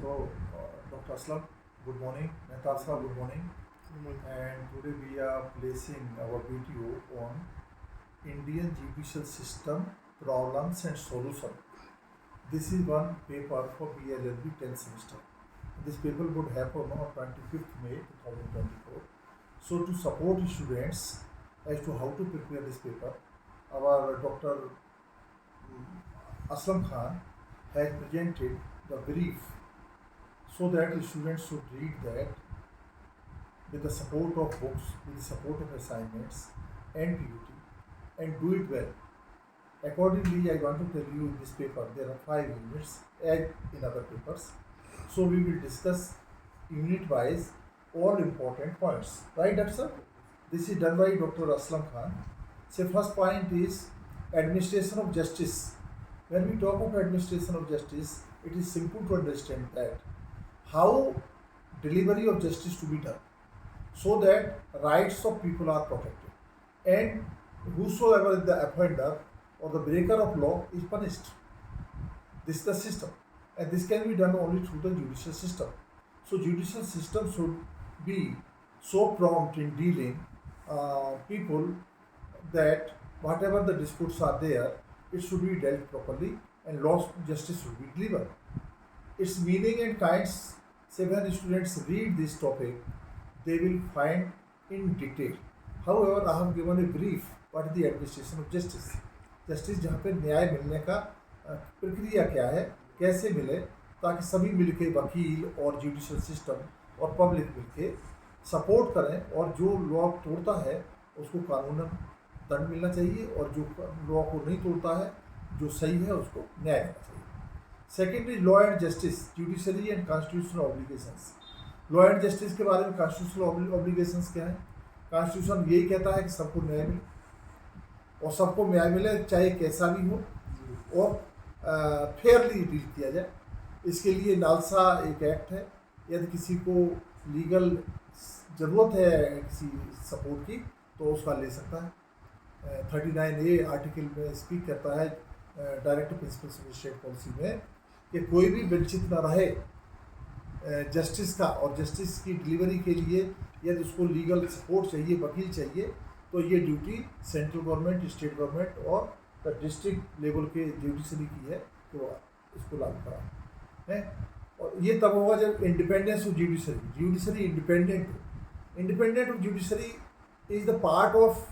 Dr. Aslam, good morning. Mehta Aslam, good morning. And today we are placing our video on Indian judicial system problems and solution. This is one paper for BLLB 10th semester. This paper would happen on 25th May 2024. So to support students as to how to prepare this paper, our Dr. Aslam Khan has presented the brief so that the students should read that with the support of books, with the support of assignments and PUT, and do it well. Accordingly, I want to tell you in this paper there are 5 units as in other papers. So we will discuss unit wise all important points. Right, Dr. Sir? This is done by Dr. Aslam Khan. So first point is administration of justice. When we talk of administration of justice, it is simple to understand that how delivery of justice to be done so that rights of people are protected and whosoever is the offender or the breaker of law is punished. This is the system, and this can be done only through the judicial system. So judicial system should be so prompt in dealing people that whatever the disputes are there, it should be dealt properly and law justice should be delivered. Its meaning and kinds, say when students read this topic, they will find in detail. However, I have given a brief what is the administration of justice. Justice जहाँ पे न्याय मिलने का प्रक्रिया क्या है, कैसे मिले, ताकि सभी मिलके वकील और जुडिशल सिस्टम और पब्लिक मिलके सपोर्ट करें और जो लॉ तोड़ता है उसको कानूनन दंड मिलना चाहिए और जो लॉ को नहीं तोड़ता है, जो सही है, उसको न्याय मिलना चाहिए. Second is law and justice, judiciary and constitutional obligations. Law and justice के बारे में कॉन्स्टिट्यूशनल ऑब्लिगेशंस क्या है? कॉन्स्टिट्यूशन यही कहता है कि सबको न्याय मिले और सबको न्याय मिले चाहे कैसा भी हो और फेयरली डील किया जाए. इसके लिए नालसा एक एक्ट है. यदि किसी को लीगल ज़रूरत है किसी सपोर्ट की तो उसका ले सकता है. 39A आर्टिकल में स्पीक करता है directive principles of state policy में कि कोई भी वंचित न रहे जस्टिस का, और जस्टिस की डिलीवरी के लिए यदि उसको लीगल सपोर्ट चाहिए, वकील चाहिए, तो ये duty central government, state government और द डिस्ट्रिक्ट लेवल के जुडिशरी की है कि वो इसको लागू करा है. और ये तब होगा जब इंडिपेंडेंस ऑफ जुडिशरी इंडिपेंडेंट हो. Independent of judiciary is the part of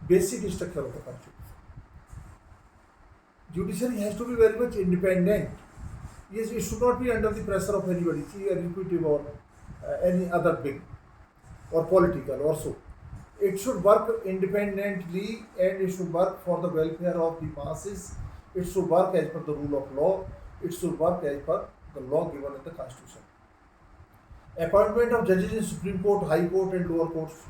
basic structure of the constitution. Judiciary has to be very much independent. Yes, it should not be under the pressure of anybody, executive or any other big or political or so. It should work independently and it should work for the welfare of the masses. It should work as per the rule of law. It should work as per the law given in the Constitution. Appointment of judges in Supreme Court, High Court and lower courts.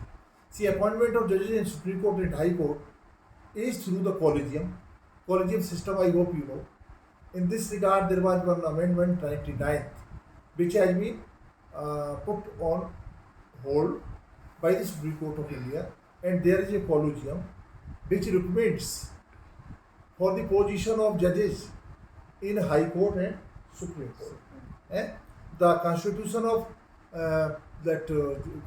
See, appointment of judges in Supreme Court and High Court is through the collegium. Collegium system, I hope you know. In this regard, there was one amendment 99th, which has been put on hold by the Supreme Court of India, and there is a collegium which recommends for the position of judges in High Court and Supreme Court. The constitution of that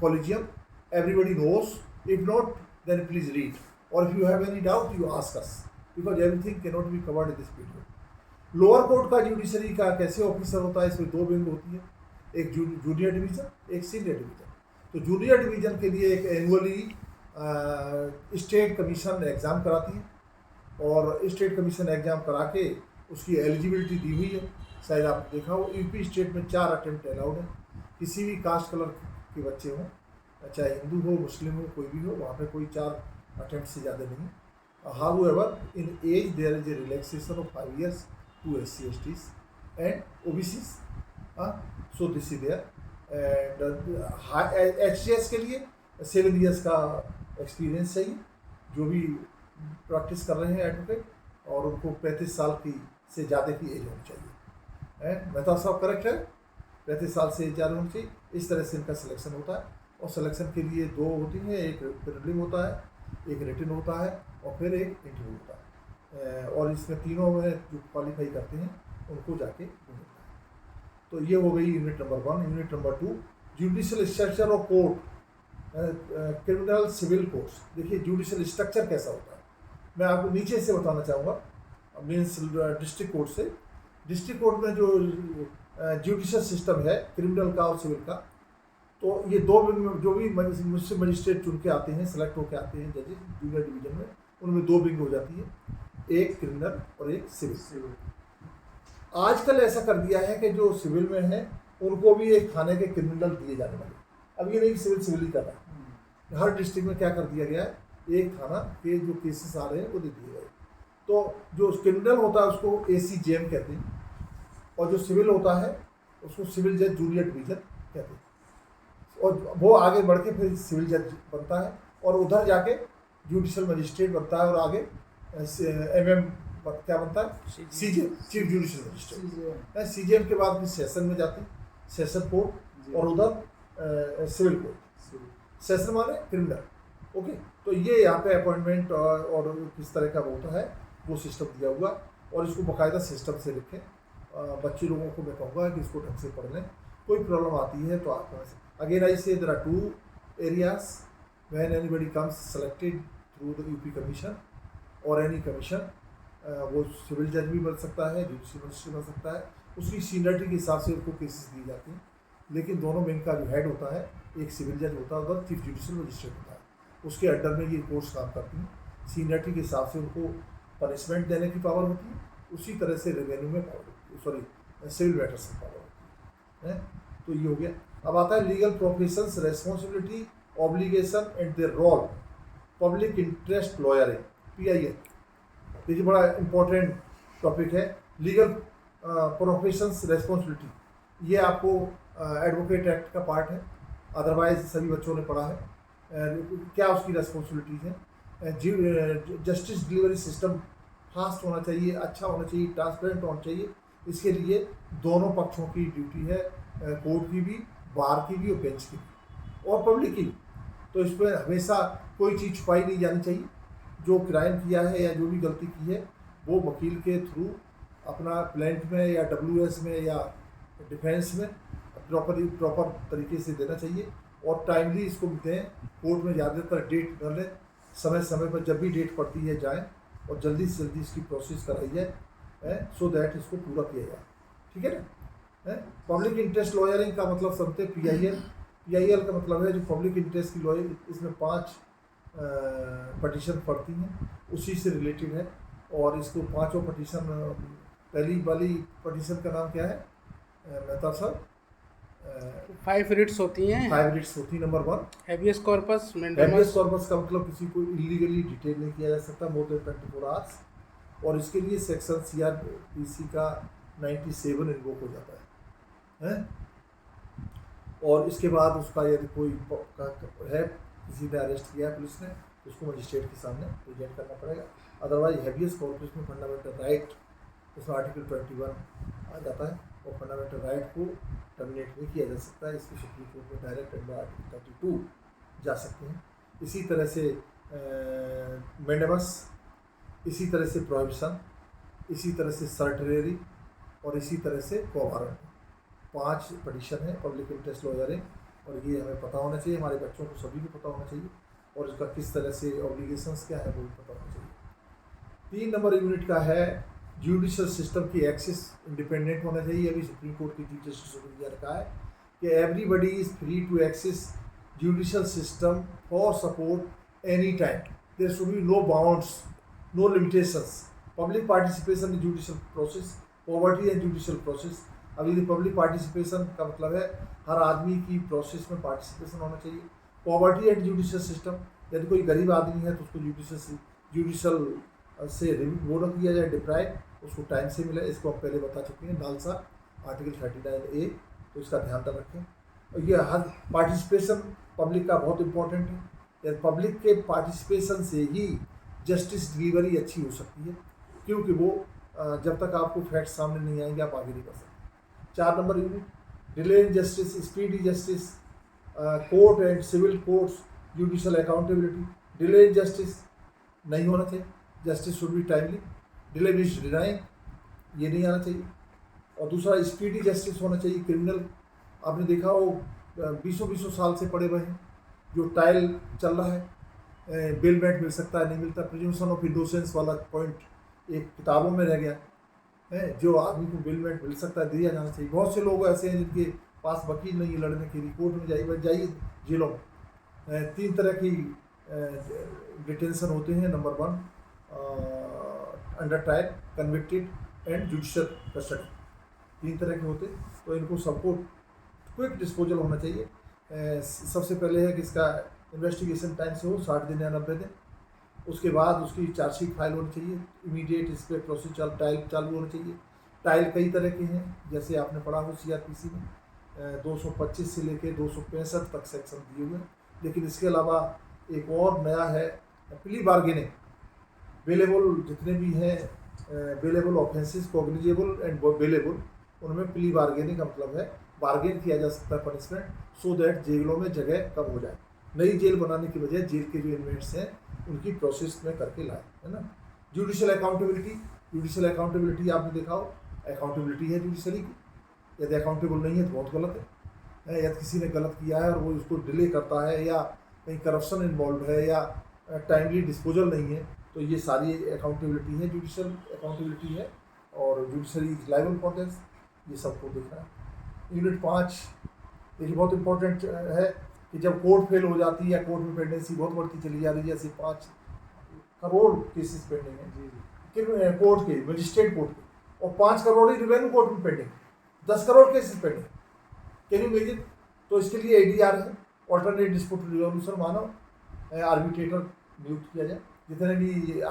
collegium, everybody knows. If not, then please read. Or if you have any doubt, you ask us, because everything cannot be covered in this video. Lower court का judiciary का कैसे officer होता है? इसमें 2 wing होती है, एक junior division, एक सीनियर डिवीज़न. तो जूनियर डिवीज़न के लिए एक एनुअली स्टेट कमीशन एग्ज़ाम कराती है और स्टेट कमीशन एग्ज़ाम करा के उसकी एलिजिबिलिटी दी हुई है. शायद आपने देखा हो, यूपी स्टेट में 4 अटेम्प्ट अलाउड है. किसी भी कास्ट कलर के बच्चे हों, चाहे हिंदू हो, मुस्लिम हो, कोई भी हो, वहाँ पे कोई 4 अटेम्प्ट से ज़्यादा नहीं. However, in age there is a relaxation of 5 years to SC, STs and OBCs. So this is there. And HCS के लिए 7 years का एक्सपीरियंस चाहिए जो भी प्रैक्टिस कर रहे हैं एडवोकेट, और उनको 35 साल की से ज़्यादा की एज होनी चाहिए. मेहता साहब करेक्ट है, 35 साल से ज़्यादा होनी चाहिए. इस तरह से इनका सिलेक्शन होता है, और सिलेक्शन के लिए 2 होती हैं, एक प्रीलिम होता है, एक रिटन होता है और फिर एक इंटरव्यू होता है. और इसमें तीनों में जो क्वालिफाई करते हैं उनको जाके मिलता है. तो ये हो गई unit number 1। Unit number 2, judicial structure of court, criminal civil courts. देखिए जुडिशियल स्ट्रक्चर कैसा होता है, मैं आपको नीचे से बताना चाहूँगा, मीन्स डिस्ट्रिक्ट कोर्ट से। डिस्ट्रिक्ट कोर्ट में जो जुडिशियल सिस्टम है क्रिमिनल का और सिविल का, तो ये दो विंग, जो भी मुझसे मजिस्ट्रेट चुन के आते हैं, सेलेक्ट होके आते हैं जजेस जूनियर डिवीजन में, उनमें दो विंग हो जाती है, एक क्रिमिनल और एक सिविल। आजकल ऐसा कर दिया है कि जो सिविल में है उनको भी एक थाने के क्रिमिनल दिए जाने वाले। अब ये नहीं सिविल ही कर रहा है, हर डिस्ट्रिक्ट में क्या कर दिया गया है, एक थाना के जो केसेस आ रहे हैं वो दे दिए गए। तो जो क्रिमिनल होता है उसको ACJM कहते हैं, और जो सिविल होता है उसको सिविल जज जूनियर डिवीजन कहते हैं, और वो आगे बढ़ के फिर सिविल जज बनता है, और उधर जाके जुडिशियल मजिस्ट्रेट बनता है, और आगे MM क्या बनता है, CJM, chief judicial magistrate. CJM के बाद फिर सेशन में जाते हैं, सेशन कोर्ट, और उधर सिविल कोर्ट। सेशन माने क्रिमिनल। ओके, तो ये यहाँ पे अपॉइंटमेंट और किस तरह का होता है वो सिस्टम दिया हुआ, और इसको बाकायदा सिस्टम से लिखें। बच्चे लोगों को मैं कहूँगा कि इसको ढंग से पढ़ लें, कोई प्रॉब्लम आती है तो आप अगेन आई से there are 2 areas when anybody comes selected through the UP commission or any commission, वो सिविल जज भी बन सकता है, जुडिशियल मजिस्ट्रेट बन सकता है, उसकी सीनियरिटी के हिसाब से उनको केसेस दी जाती हैं। लेकिन दोनों विंग का जो हेड होता है, एक सिविल जज होता है, उधर चीफ जुडिशियल मजिस्ट्रेट होता है, उसके अंडर में ये कोर्ट्स काम करती हैं। सीनियरिटी के हिसाब से उनको पनिशमेंट देने की पावर होती है, उसी तरह से रेवेन्यू में पावर होती है, सॉरी सिविल मैटर्स में पावर होती है। तो ये हो गया। अब आता है legal professions, responsibility, obligation and their role, public interest lawyering, PIL। देखिए बड़ा इंपॉर्टेंट टॉपिक है लीगल प्रोफेशंस रेस्पॉन्सिबिलिटी। ये आपको एडवोकेट एक्ट का पार्ट है, अदरवाइज सभी बच्चों ने पढ़ा है। क्या उसकी रेस्पॉन्सिबिलिटीज हैं। जस्टिस डिलीवरी सिस्टम फास्ट होना चाहिए, अच्छा होना चाहिए, ट्रांसपेरेंट होना चाहिए। इसके लिए दोनों पक्षों की ड्यूटी है, कोर्ट की भी, बार की भी और बेंच की भी, और पब्लिक की भी। तो इस पर हमेशा कोई चीज़ छुपाई नहीं जानी चाहिए। जो क्राइम किया है या जो भी गलती की है वो वकील के थ्रू अपना प्लेंट में या WS में या डिफेंस में प्रॉपर तरीके से देना चाहिए, और टाइमली इसको दें। कोर्ट में ज़्यादातर डेट कर लें, समय समय पर जब भी डेट पड़ती है जाएं, और जल्दी से जल्दी इसकी प्रोसेस कराई जाए, सो दैट इसको पूरा किया जाए। ठीक है ना। पब्लिक इंटरेस्ट लॉयरिंग का मतलब समझते हैं PIL का मतलब है जो पब्लिक इंटरेस्ट की लॉयर। इसमें 5 पटिशन पढ़ती हैं, उसी से रिलेटेड है। और इसको 5 पटिशन, पहली वाली पटिशन का नाम क्या है मेहता साहब? 5 रिट्स होती हैं। 5 रिट्स होती है। Number 1 habeas corpus mandamus. Habeas corpus का मतलब किसी को इलीगली डिटेन नहीं किया जा सकता मोर देन 24 आवर्स, और इसके लिए सेक्शन CRPC का 97 इन्वोक हो जाता है। और इसके बाद उसका यदि कोई है, किसी ने अरेस्ट किया है पुलिस ने, तो उसको मजिस्ट्रेट के सामने प्रेजेंट करना पड़ेगा। अदरवाइज हैबियस कॉर्पस में फंडामेंटल राइट, उसमें आर्टिकल 21 आ जाता है, और फंडामेंटल राइट को टर्मिनेट नहीं किया जा सकता है। इसकी सुप्रीम कोर्ट में डायरेक्ट अंडर आर्टिकल 32 जा सकते हैं। इसी तरह से मैंडेमस, इसी तरह से प्रोहिबिशन, इसी तरह से सर्टरेरी, और इसी तरह से कोवारंट। 5 पटिशन है पब्लिक इंटरेस्ट लॉयरिंग, और ये हमें पता होना चाहिए, हमारे बच्चों को सभी को पता होना चाहिए, और इसका किस तरह से ऑब्लिगेशंस क्या है वो भी पता होना चाहिए। 3 नंबर यूनिट का है जुडिशियल सिस्टम की एक्सेस इंडिपेंडेंट होना चाहिए। अभी सुप्रीम कोर्ट की चीफ जस्टिस ने रखा है कि everybody is free to access judicial system for support any time, there should be no bounds, no limitations. Public participation in judicial process, poverty and judicial process. अभी public participation का मतलब है हर आदमी की प्रोसेस में पार्टिसिपेशन होना चाहिए। Poverty and judicial system, यदि कोई गरीब आदमी है तो उसको जुडिशियल से वो न किया जाए, डिप्राइव, उसको टाइम से मिले। इसको हम पहले बता चुके हैं, नालसा आर्टिकल 39A, तो इसका ध्यान रखें। और ये हर पार्टिसिपेशन पब्लिक का बहुत इंपॉर्टेंट है। यदि पब्लिक के पार्टिसिपेशन से ही जस्टिस डिलीवरी अच्छी हो सकती है, क्योंकि वो जब तक आपको फैक्ट्स सामने नहीं आएंगे आप आगे नहीं बढ़ सकते। 4 number unit delay in justice, speedy justice, court and civil courts, judicial accountability. Delay in justice नहीं होना चाहिए, justice should be timely. Delay means denying, ये नहीं आना चाहिए। और दूसरा स्पीडी जस्टिस होना चाहिए। क्रिमिनल आपने देखा हो 20 साल से पड़े हुए हैं, जो ट्रायल चल रहा है, बेल बेट मिल सकता है, नहीं मिलता, प्रिजम्पशन ऑफ इनोसेंस वाला पॉइंट एक किताबों में रह गया है। जो आदमी को बेल बेट मिल सकता है दिया जाना चाहिए। बहुत से लोग ऐसे हैं जिनके पास वकील नहीं है लड़ने के लिए, कोर्ट में जाइए जेलों में। 3 तरह की डिटेंशन होते हैं। Number 1 under trial, convicted and judicial custody, 3 तरह के होते। तो इनको सबको क्विक डिस्पोजल होना चाहिए। सबसे पहले है कि इसका इन्वेस्टिगेशन टाइम से हो 60 दिन या 90 दिन। उसके बाद उसकी चार्जशीट फाइल होनी चाहिए, इमीडिएट इस पर प्रोसीजर ट्रायल चालू होना चाहिए। ट्रायल कई तरह के हैं, जैसे आपने पढ़ा हो CRPC में 225 से लेकर 265 तक सेक्शन दिए हुए हैं। लेकिन इसके अलावा एक और नया है प्ली बार्गेनिंग। बेलेबल जितने भी हैं bailable offences, cognizable and bailable, उनमें प्ली बार्गेनिंग का मतलब है बार्गेन किया जा सकता है पनिशमेंट, सो दैट जेलों में जगह कम हो जाए। नई जेल बनाने की बजाय जेल के जो इनमेट्स हैं उनकी प्रोसेस में करके लाए, है ना। जुडिशियल अकाउंटेबिलिटी आपने देखा हो, अकाउंटेबिलिटी है जुडिशरी की। यदि अकाउंटेबल नहीं है तो बहुत गलत है। यदि किसी ने गलत किया है और वो उसको डिले करता है, या कहीं करप्शन इन्वॉल्व है, या टाइमली डिस्पोजल नहीं है, तो ये सारी अकाउंटेबिलिटी है, जुडिशियल अकाउंटेबिलिटी है। और judiciary is liable for this, ये सबको देखना है। यूनिट 5 देखिए बहुत इंपॉर्टेंट है कि जब कोर्ट फेल हो जाती है या कोर्ट में पेंडेंसी बहुत बढ़ती चली जा रही है, जैसे 5 करोड़ केसेस पेंडिंग है कोर्ट के, मजिस्ट्रेट कोर्ट के, और 5 करोड़ ही रिवेन्यू कोर्ट में pending, 10 crore cases pending. Can you imagine? तो इसके लिए ADR है, ऑल्टरनेट डिस्प्यूट रिजोल्यूशन, मानो आर्बिट्रेटर नियुक्त किया जाए। जितने भी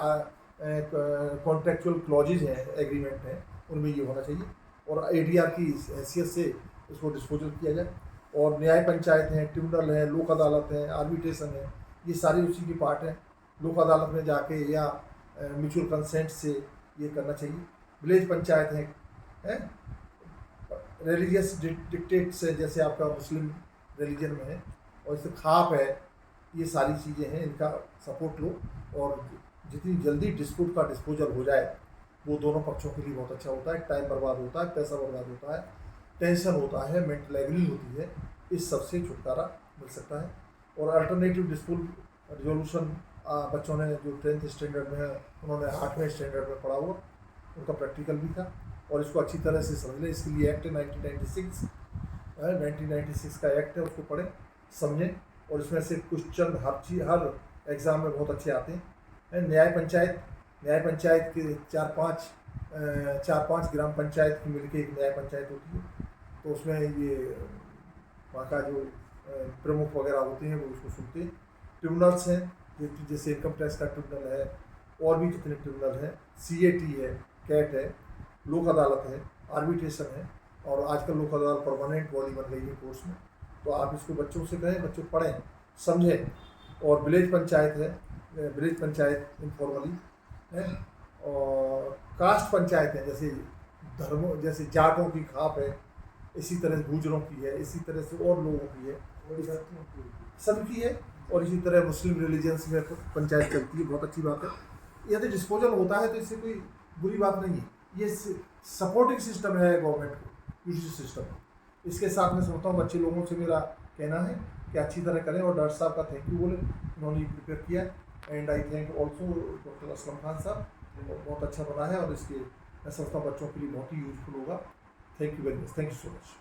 कॉन्ट्रेक्चुअल क्लॉजेज हैं, एग्रीमेंट हैं, उनमें ये होना चाहिए। और ADR की हैसियत से इसको डिस्पोजल किया जाए। और न्याय पंचायत हैं, ट्रिब्यूनल है, लोक अदालत है, आर्बिट्रेशन है, ये सारी उसी की पार्ट है। लोक अदालत में जाके या म्यूचुअल कंसेंट से ये करना चाहिए। विलेज पंचायत है, रिलीजियस डिक्टेट्स है, जैसे आपका मुस्लिम रिलीजन में है, और इससे खाप है, ये सारी चीज़ें हैं, इनका सपोर्ट लो। और जितनी जल्दी डिस्प्यूट का डिस्पोजल हो जाए वो दोनों पक्षों के लिए बहुत अच्छा होता है। टाइम बर्बाद होता है, पैसा बर्बाद होता है, टेंशन होता है, मेंटल एग्री होती है, इस सब से छुटकारा मिल सकता है। और अल्टरनेटिव डिस्प्यूट रिजोल्यूशन बच्चों ने जो 10th स्टैंडर्ड में है, उन्होंने 8वें स्टैंडर्ड में पढ़ा हुआ, उनका प्रैक्टिकल भी था, और इसको अच्छी तरह से समझ लें। इसके लिए एक्ट है 1996 का एक्ट है, उसको पढ़ें समझें, और इसमें से क्वेश्चन हर एग्ज़ाम में बहुत अच्छे आते हैं। न्याय पंचायत के 4-5 ग्राम पंचायत की मिलकर एक न्याय पंचायत होती है, तो उसमें ये वहाँ का जो प्रमुख वगैरह होते हैं वो उसको सुनते हैं। ट्रिब्यूनल्स हैं, जैसे इनकम टैक्स का ट्रिब्यूनल है, और भी जितने ट्रिब्यूनल हैं, CAT है, CAT है, लोक अदालत है, आर्बिट्रेशन है, और आजकल लोक अदालत परमानेंट बॉडी बन गई है कोर्ट्स में। तो आप इसको बच्चों से कहें, बच्चे पढ़ें समझें। और विलेज पंचायत है, विलेज पंचायत इनफॉर्मली है, और कास्ट पंचायत है, जैसे जाटों की खाप है, इसी तरह से गुजरों की है, इसी तरह से और लोगों की है, सबकी है। और इसी तरह मुस्लिम रिलीजन्स में पंचायत चलती है, बहुत अच्छी बात है। यदि डिस्पोजल होता है तो इससे कोई बुरी बात नहीं है, ये सपोर्टिंग सिस्टम है गवर्नमेंट को, जुडिशल सिस्टम। इसके साथ मैं समझता हूँ बच्चे लोगों से मेरा कहना है कि अच्छी तरह करें, और डॉक्टर साहब का थैंक यू बोले, उन्होंने प्रिपेयर किया। And I thank also doctor Aslam Khan साहब, बहुत अच्छा बना है, और इसके मैं समझता हूँ बच्चों के लिए बहुत ही यूजफुल होगा। Thank you very much, thank you so much.